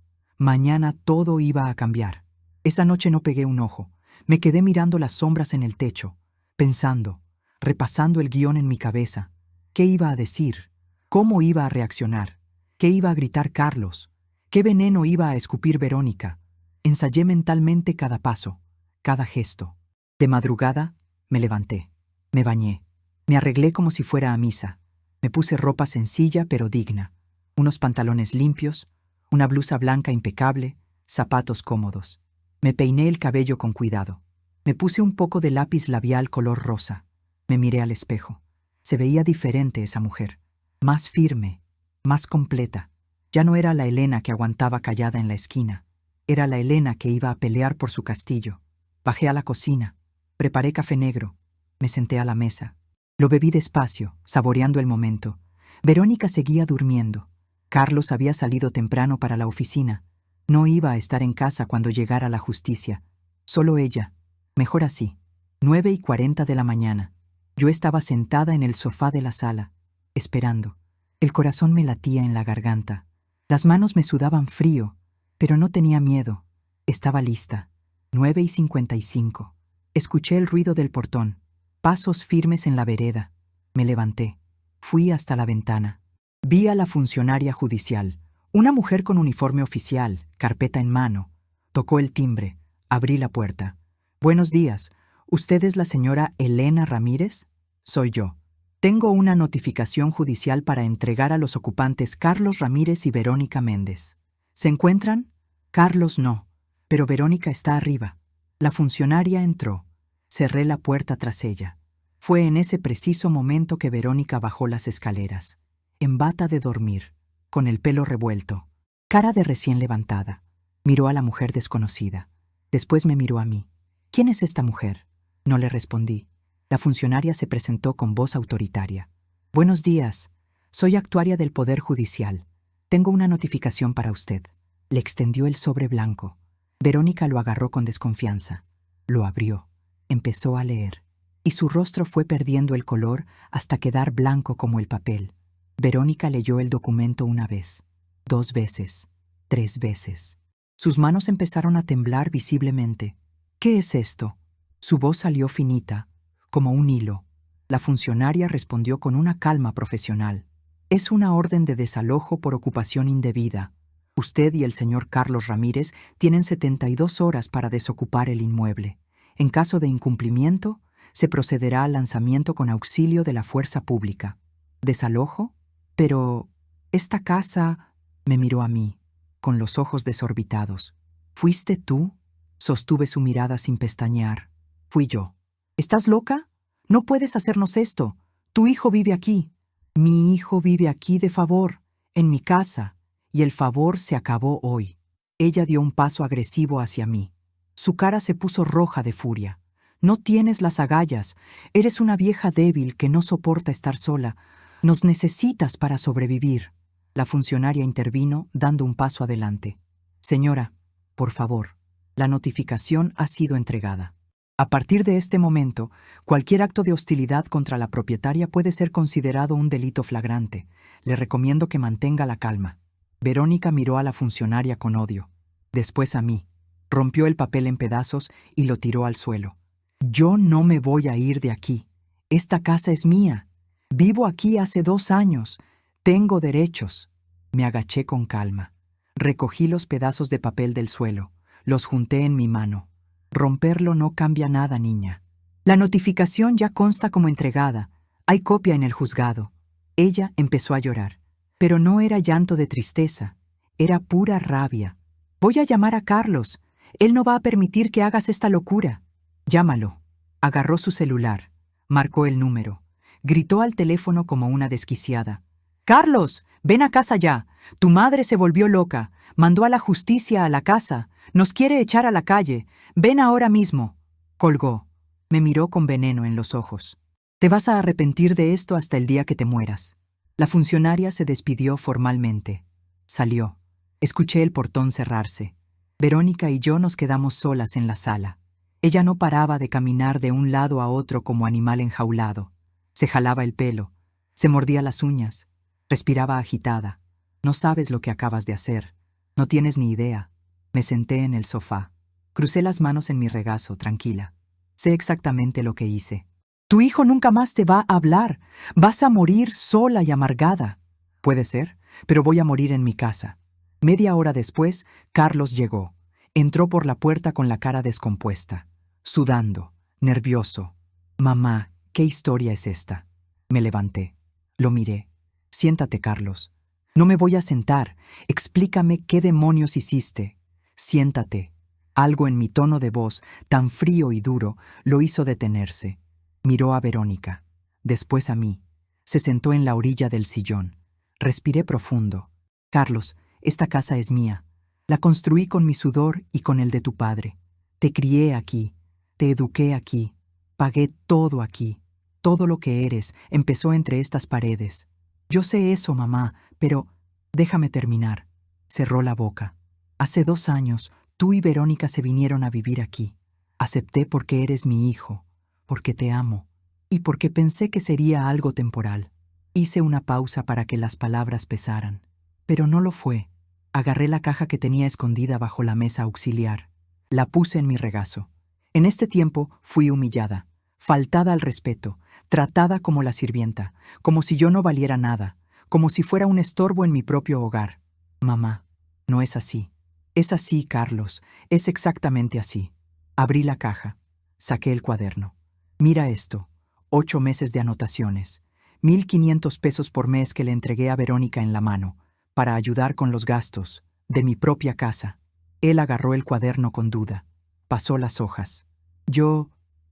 todo iba a cambiar. Esa noche no pegué un ojo. Me quedé mirando las sombras en el techo, pensando, repasando el guión en mi cabeza. ¿Qué iba a decir? ¿Cómo iba a reaccionar? ¿Qué iba a gritar Carlos? ¿Qué veneno iba a escupir Verónica? Ensayé mentalmente cada paso, cada gesto. De madrugada, me levanté. Me bañé. Me arreglé como si fuera a misa. Me puse ropa sencilla pero digna. Unos pantalones limpios, una blusa blanca impecable, zapatos cómodos. Me peiné el cabello con cuidado. Me puse un poco de lápiz labial color rosa. Me miré al espejo. Se veía diferente esa mujer. Más firme, más completa. Ya no era la Elena que aguantaba callada en la esquina. Era la Elena que iba a pelear por su castillo. Bajé a la cocina. Preparé café negro. Me senté a la mesa. Lo bebí despacio, saboreando el momento. Verónica seguía durmiendo. Carlos había salido temprano para la oficina. No iba a estar en casa cuando llegara la justicia. Solo ella. Mejor así. 9:40 de la mañana. Yo estaba sentada en el sofá de la sala, esperando. El corazón me latía en la garganta. Las manos me sudaban frío, pero no tenía miedo. Estaba lista. 9:55. Escuché el ruido del portón. Pasos firmes en la vereda. Me levanté. Fui hasta la ventana. Vi a la funcionaria judicial, una mujer con uniforme oficial, carpeta en mano. Tocó el timbre. Abrí la puerta. Buenos días. ¿Usted es la señora Elena Ramírez? Soy yo. Tengo una notificación judicial para entregar a los ocupantes Carlos Ramírez y Verónica Méndez. ¿Se encuentran? Carlos no, pero Verónica está arriba. La funcionaria entró. Cerré la puerta tras ella. Fue en ese preciso momento que Verónica bajó las escaleras, en bata de dormir, con el pelo revuelto, cara de recién levantada. Miró a la mujer desconocida. Después me miró a mí. ¿Quién es esta mujer? No le respondí. La funcionaria se presentó con voz autoritaria. Buenos días. Soy actuaria del Poder Judicial. Tengo una notificación para usted. Le extendió el sobre blanco. Verónica lo agarró con desconfianza. Lo abrió. Empezó a leer. Y su rostro fue perdiendo el color hasta quedar blanco como el papel. Verónica leyó el documento una vez, 2 veces, 3 veces. Sus manos empezaron a temblar visiblemente. ¿Qué es esto? Su voz salió finita, como un hilo. La funcionaria respondió con una calma profesional. Es una orden de desalojo por ocupación indebida. Usted y el señor Carlos Ramírez tienen 72 horas para desocupar el inmueble. En caso de incumplimiento, se procederá al lanzamiento con auxilio de la fuerza pública. ¿Desalojo? Pero esta casa... Me miró a mí, con los ojos desorbitados. ¿Fuiste tú? Sostuve su mirada sin pestañear. Fui yo. ¿Estás loca? No puedes hacernos esto. Tu hijo vive aquí. Mi hijo vive aquí de favor, en mi casa, y el favor se acabó hoy. Ella dio un paso agresivo hacia mí. Su cara se puso roja de furia. No tienes las agallas. Eres una vieja débil que no soporta estar sola. Nos necesitas para sobrevivir. La funcionaria intervino, dando un paso adelante. Señora, por favor, la notificación ha sido entregada. A partir de este momento, cualquier acto de hostilidad contra la propietaria puede ser considerado un delito flagrante. Le recomiendo que mantenga la calma. Verónica miró a la funcionaria con odio. Después a mí. Rompió el papel en pedazos y lo tiró al suelo. Yo no me voy a ir de aquí. Esta casa es mía. Vivo aquí hace 2 años. Tengo derechos. Me agaché con calma. Recogí los pedazos de papel del suelo. Los junté en mi mano. Romperlo no cambia nada, niña. La notificación ya consta como entregada. Hay copia en el juzgado. Ella empezó a llorar. Pero no era llanto de tristeza. Era pura rabia. Voy a llamar a Carlos. Él no va a permitir que hagas esta locura. Llámalo. Agarró su celular. Marcó el número. Gritó al teléfono como una desquiciada. «Carlos, ven a casa ya. Tu madre se volvió loca. Mandó a la justicia a la casa. Nos quiere echar a la calle. Ven ahora mismo». Colgó. Me miró con veneno en los ojos. «Te vas a arrepentir de esto hasta el día que te mueras». La funcionaria se despidió formalmente. Salió. Escuché el portón cerrarse. Verónica y yo nos quedamos solas en la sala. Ella no paraba de caminar de un lado a otro como animal enjaulado. Se jalaba el pelo. Se mordía las uñas. Respiraba agitada. No sabes lo que acabas de hacer. No tienes ni idea. Me senté en el sofá. Crucé las manos en mi regazo, tranquila. Sé exactamente lo que hice. Tu hijo nunca más te va a hablar. Vas a morir sola y amargada. Puede ser, pero voy a morir en mi casa. Media hora después, Carlos llegó. Entró por la puerta con la cara descompuesta, sudando, nervioso. Mamá, ¿qué historia es esta? Me levanté. Lo miré. Siéntate, Carlos. No me voy a sentar. Explícame qué demonios hiciste. Siéntate. Algo en mi tono de voz, tan frío y duro, lo hizo detenerse. Miró a Verónica, después a mí. Se sentó en la orilla del sillón. Respiré profundo. Carlos, esta casa es mía. La construí con mi sudor y con el de tu padre. Te crié aquí. Te eduqué aquí. Pagué todo aquí. Todo lo que eres empezó entre estas paredes. Yo sé eso, mamá, pero déjame terminar. Cerró la boca. Hace 2 años, tú y Verónica se vinieron a vivir aquí. Acepté porque eres mi hijo, porque te amo y porque pensé que sería algo temporal. Hice una pausa para que las palabras pesaran, pero no lo fue. Agarré la caja que tenía escondida bajo la mesa auxiliar. La puse en mi regazo. En este tiempo fui humillada, faltada al respeto, tratada como la sirvienta, como si yo no valiera nada, como si fuera un estorbo en mi propio hogar. Mamá, no es así. Es así, Carlos, es exactamente así. Abrí la caja, saqué el cuaderno. Mira esto, 8 meses de anotaciones, 1,500 pesos por mes que le entregué a Verónica en la mano, para ayudar con los gastos de mi propia casa. Él agarró el cuaderno con duda. pasó las hojas. Yo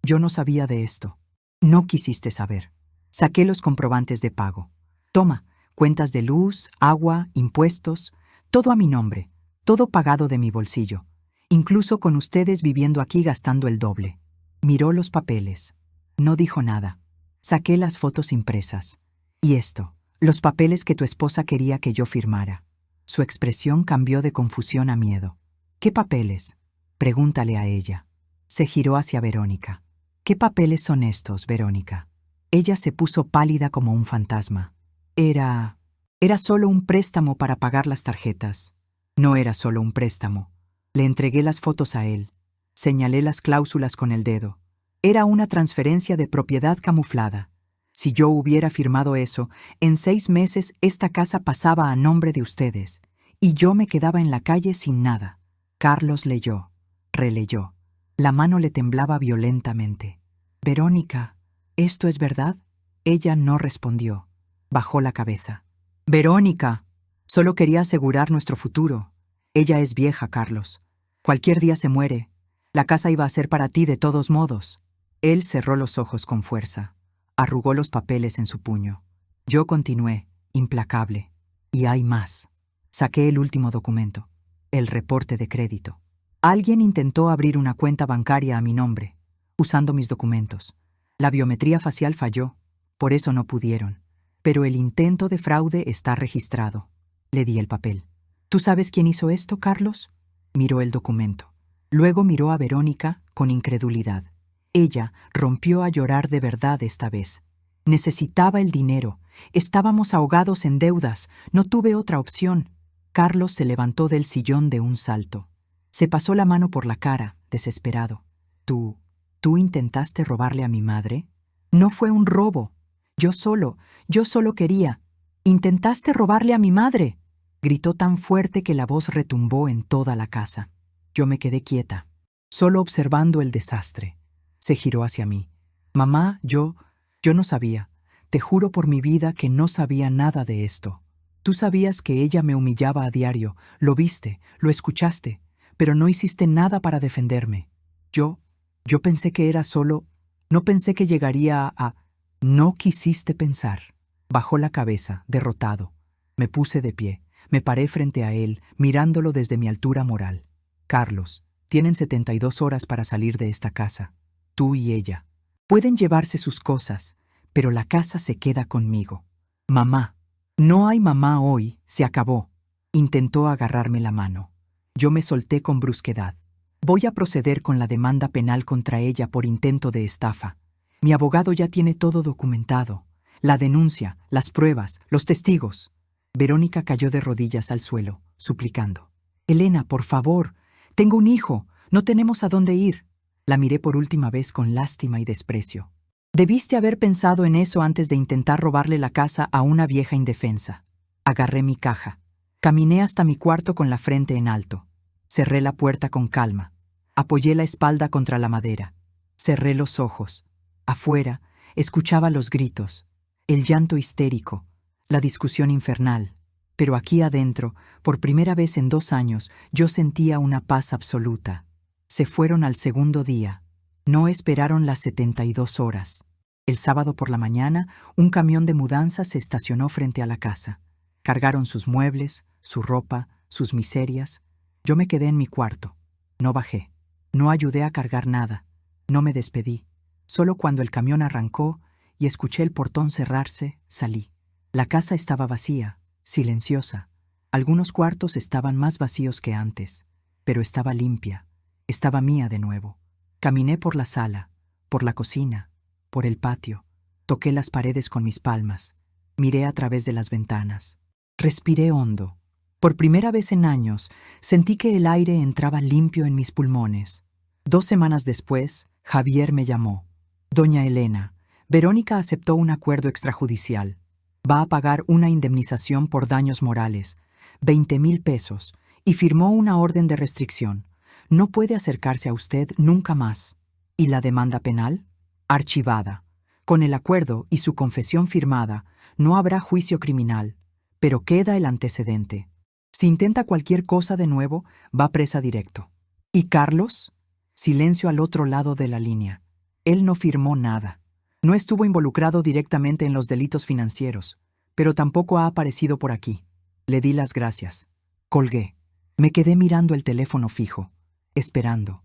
no sabía de esto. No quisiste saber. Saqué los comprobantes de pago. Toma, cuentas de luz, agua, impuestos, todo a mi nombre, todo pagado de mi bolsillo, incluso con ustedes viviendo aquí gastando el doble. Miró los papeles. No dijo nada. Saqué las fotos impresas. Y esto, los papeles que tu esposa quería que yo firmara. Su expresión cambió de confusión a miedo. ¿Qué papeles? Pregúntale a ella. Se giró hacia Verónica. ¿Qué papeles son estos, Verónica? Ella se puso pálida como un fantasma. Era solo un préstamo para pagar las tarjetas. No era solo un préstamo. Le entregué las fotos a él. Señalé las cláusulas con el dedo. Era una transferencia de propiedad camuflada. Si yo hubiera firmado eso, en 6 meses esta casa pasaba a nombre de ustedes, y yo me quedaba en la calle sin nada. Carlos leyó, releyó. La mano le temblaba violentamente. Verónica, ¿esto es verdad? Ella no respondió. Bajó la cabeza. Verónica, solo quería asegurar nuestro futuro. Ella es vieja, Carlos. Cualquier día se muere. La casa iba a ser para ti de todos modos. Él cerró los ojos con fuerza. Arrugó los papeles en su puño. Yo continué, implacable. Y hay más. Saqué el último documento. El reporte de crédito. Alguien intentó abrir una cuenta bancaria a mi nombre, usando mis documentos. La biometría facial falló, por eso no pudieron. Pero el intento de fraude está registrado. Le di el papel. ¿Tú sabes quién hizo esto, Carlos? Miró el documento. Luego miró a Verónica con incredulidad. Ella rompió a llorar de verdad esta vez. Necesitaba el dinero. Estábamos ahogados en deudas. No tuve otra opción. Carlos se levantó del sillón de un salto. Se pasó la mano por la cara, desesperado. ¿Tú intentaste robarle a mi madre? No fue un robo. Yo solo quería. ¿Intentaste robarle a mi madre? Gritó tan fuerte que la voz retumbó en toda la casa. Yo me quedé quieta, solo observando el desastre. Se giró hacia mí. Mamá, yo no sabía. Te juro por mi vida que no sabía nada de esto. Tú sabías que ella me humillaba a diario. Lo viste, lo escuchaste, pero no hiciste nada para defenderme. Yo pensé que era solo... No pensé que llegaría a... No quisiste pensar. Bajó la cabeza, derrotado. Me puse de pie. Me paré frente a él, mirándolo desde mi altura moral. Carlos, tienen 72 horas para salir de esta casa. Tú y ella. Pueden llevarse sus cosas, pero la casa se queda conmigo. Mamá. No hay mamá hoy, se acabó. Intentó agarrarme la mano. Yo me solté con brusquedad. Voy a proceder con la demanda penal contra ella por intento de estafa. Mi abogado ya tiene todo documentado. La denuncia, las pruebas, los testigos. Verónica cayó de rodillas al suelo, suplicando. Elena, por favor. Tengo un hijo. No tenemos a dónde ir. La miré por última vez con lástima y desprecio. Debiste haber pensado en eso antes de intentar robarle la casa a una vieja indefensa. Agarré mi caja. Caminé hasta mi cuarto con la frente en alto. Cerré la puerta con calma. Apoyé la espalda contra la madera. Cerré los ojos. Afuera, escuchaba los gritos, el llanto histérico, la discusión infernal. Pero aquí adentro, por primera vez en 2 años, yo sentía una paz absoluta. Se fueron al segundo día. No esperaron las 72 horas. El sábado por la mañana, un camión de mudanza se estacionó frente a la casa. Cargaron sus muebles, su ropa, sus miserias. Yo me quedé en mi cuarto. No bajé. No ayudé a cargar nada. No me despedí. Solo cuando el camión arrancó y escuché el portón cerrarse, salí. La casa estaba vacía, silenciosa. Algunos cuartos estaban más vacíos que antes, pero estaba limpia. Estaba mía de nuevo. Caminé por la sala, por la cocina, por el patio. Toqué las paredes con mis palmas. Miré a través de las ventanas. Respiré hondo. Por primera vez en años, sentí que el aire entraba limpio en mis pulmones. 2 semanas después, Javier me llamó. Doña Elena, Verónica aceptó un acuerdo extrajudicial. Va a pagar una indemnización por daños morales, 20,000 pesos, y firmó una orden de restricción. No puede acercarse a usted nunca más. ¿Y la demanda penal? Archivada. Con el acuerdo y su confesión firmada, no habrá juicio criminal, pero queda el antecedente. Si intenta cualquier cosa de nuevo, va presa directo. ¿Y Carlos? Silencio al otro lado de la línea. Él no firmó nada. No estuvo involucrado directamente en los delitos financieros, pero tampoco ha aparecido por aquí. Le di las gracias. Colgué. Me quedé mirando el teléfono fijo, esperando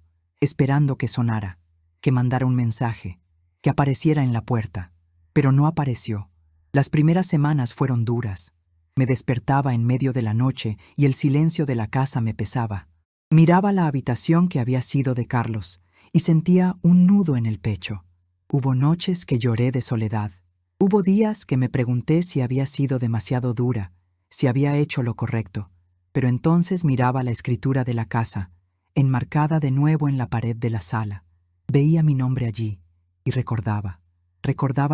que sonara, que mandara un mensaje, que apareciera en la puerta. Pero no apareció. Las primeras semanas fueron duras. Me despertaba en medio de la noche y el silencio de la casa me pesaba. Miraba la habitación que había sido de Carlos y sentía un nudo en el pecho. Hubo noches que lloré de soledad. Hubo días que me pregunté si había sido demasiado dura, si había hecho lo correcto. Pero entonces miraba la escritura de la casa, enmarcada de nuevo en la pared de la sala. Veía mi nombre allí y recordaba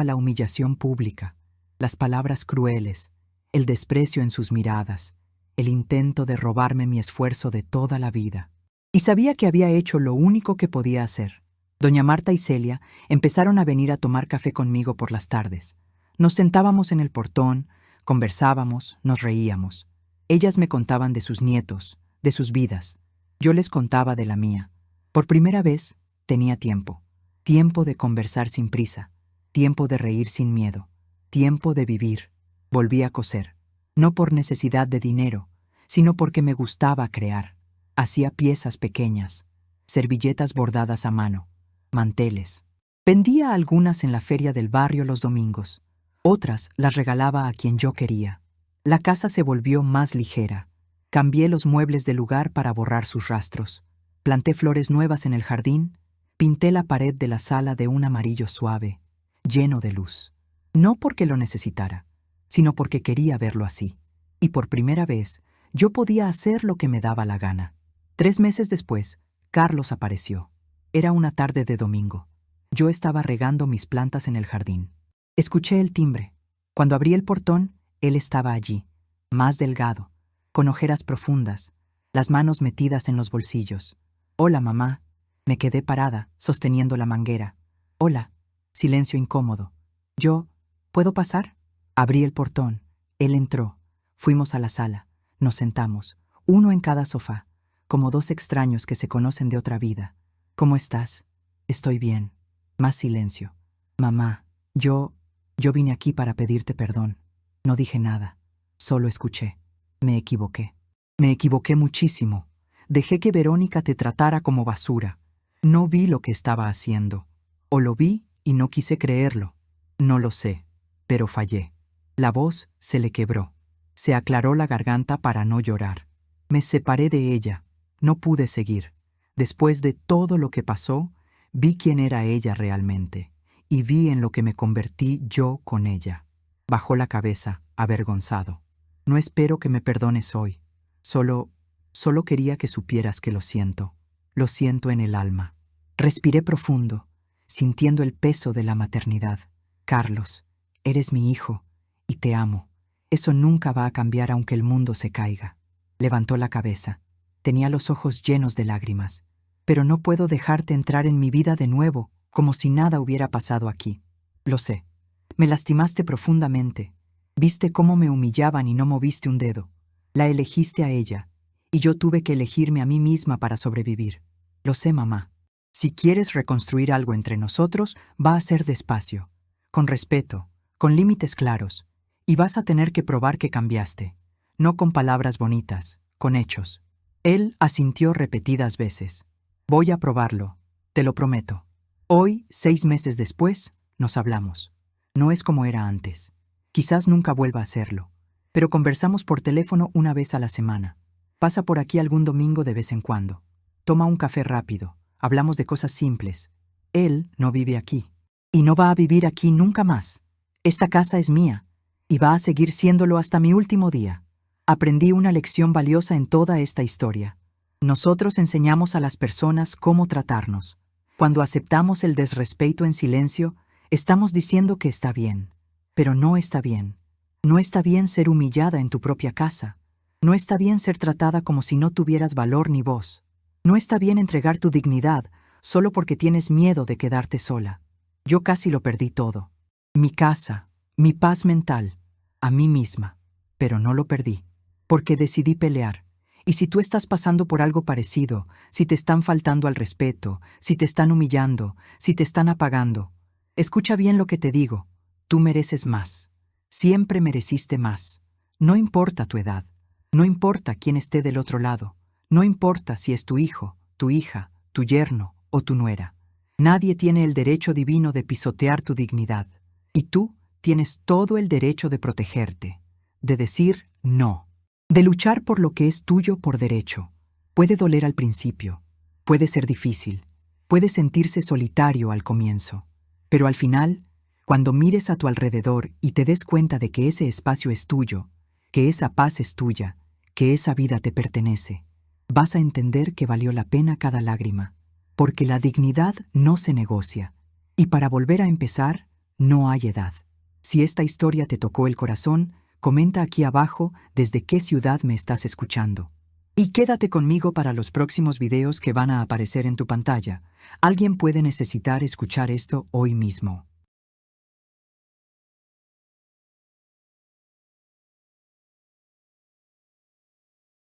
la humillación pública, las palabras crueles, el desprecio en sus miradas, el intento de robarme mi esfuerzo de toda la vida. Y sabía que había hecho lo único que podía hacer. Doña Marta y Celia empezaron a venir a tomar café conmigo por las tardes. Nos sentábamos en el portón, conversábamos, nos reíamos. Ellas me contaban de sus nietos, de sus vidas. Yo les contaba de la mía. Por primera vez tenía tiempo de conversar sin prisa, tiempo de reír sin miedo, tiempo de vivir. Volví a coser, no por necesidad de dinero, sino porque me gustaba crear. Hacía piezas pequeñas, servilletas bordadas a mano, manteles. Vendía algunas en la feria del barrio los domingos, otras las regalaba a quien yo quería. La casa se volvió más ligera. Cambié los muebles del lugar para borrar sus rastros. Planté flores nuevas en el jardín. Pinté la pared de la sala de un amarillo suave, lleno de luz. No porque lo necesitara, sino porque quería verlo así. Y por primera vez, yo podía hacer lo que me daba la gana. 3 meses después, Carlos apareció. Era una tarde de domingo. Yo estaba regando mis plantas en el jardín. Escuché el timbre. Cuando abrí el portón, él estaba allí, más delgado, con ojeras profundas, las manos metidas en los bolsillos. «Hola, mamá». Me quedé parada, sosteniendo la manguera. «Hola». Silencio incómodo. «Yo, ¿puedo pasar?» Abrí el portón. Él entró. Fuimos a la sala. Nos sentamos, uno en cada sofá, como 2 extraños que se conocen de otra vida. «¿Cómo estás?» «Estoy bien». Más silencio. «Mamá, yo vine aquí para pedirte perdón». No dije nada, solo escuché. Me equivoqué. Me equivoqué muchísimo. Dejé que Verónica te tratara como basura. No vi lo que estaba haciendo. O lo vi y no quise creerlo. No lo sé, pero fallé. La voz se le quebró. Se aclaró la garganta para no llorar. Me separé de ella. No pude seguir. Después de todo lo que pasó, vi quién era ella realmente. Y vi en lo que me convertí yo con ella. Bajó la cabeza, avergonzado. «No espero que me perdones hoy. Solo quería que supieras que lo siento. Lo siento en el alma». Respiré profundo, sintiendo el peso de la maternidad. «Carlos, eres mi hijo y te amo. Eso nunca va a cambiar aunque el mundo se caiga». Levantó la cabeza. Tenía los ojos llenos de lágrimas. «Pero no puedo dejarte entrar en mi vida de nuevo, como si nada hubiera pasado aquí. Lo sé. Me lastimaste profundamente. Viste cómo me humillaban y no moviste un dedo. La elegiste a ella, y yo tuve que elegirme a mí misma para sobrevivir. Lo sé, mamá. Si quieres reconstruir algo entre nosotros, va a ser despacio, con respeto, con límites claros, y vas a tener que probar que cambiaste, no con palabras bonitas, con hechos». Él asintió repetidas veces. «Voy a probarlo, te lo prometo». Hoy, 6 meses después, nos hablamos. No es como era antes. Quizás nunca vuelva a hacerlo, pero conversamos por teléfono una vez a la semana. Pasa por aquí algún domingo de vez en cuando. Toma un café rápido. Hablamos de cosas simples. Él no vive aquí. Y no va a vivir aquí nunca más. Esta casa es mía, y va a seguir siéndolo hasta mi último día. Aprendí una lección valiosa en toda esta historia. Nosotros enseñamos a las personas cómo tratarnos. Cuando aceptamos el desrespeto en silencio, estamos diciendo que está bien. Pero no está bien. No está bien ser humillada en tu propia casa. No está bien ser tratada como si no tuvieras valor ni voz. No está bien entregar tu dignidad solo porque tienes miedo de quedarte sola. Yo casi lo perdí todo. Mi casa, mi paz mental, a mí misma. Pero no lo perdí, porque decidí pelear. Y si tú estás pasando por algo parecido, si te están faltando al respeto, si te están humillando, si te están apagando, escucha bien lo que te digo. Tú mereces más. Siempre mereciste más. No importa tu edad. No importa quién esté del otro lado. No importa si es tu hijo, tu hija, tu yerno o tu nuera. Nadie tiene el derecho divino de pisotear tu dignidad. Y tú tienes todo el derecho de protegerte, de decir no, de luchar por lo que es tuyo por derecho. Puede doler al principio, puede ser difícil, puede sentirse solitario al comienzo, pero al final, cuando mires a tu alrededor y te des cuenta de que ese espacio es tuyo, que esa paz es tuya, que esa vida te pertenece, vas a entender que valió la pena cada lágrima, porque la dignidad no se negocia, y para volver a empezar, no hay edad. Si esta historia te tocó el corazón, comenta aquí abajo desde qué ciudad me estás escuchando. Y quédate conmigo para los próximos videos que van a aparecer en tu pantalla. Alguien puede necesitar escuchar esto hoy mismo.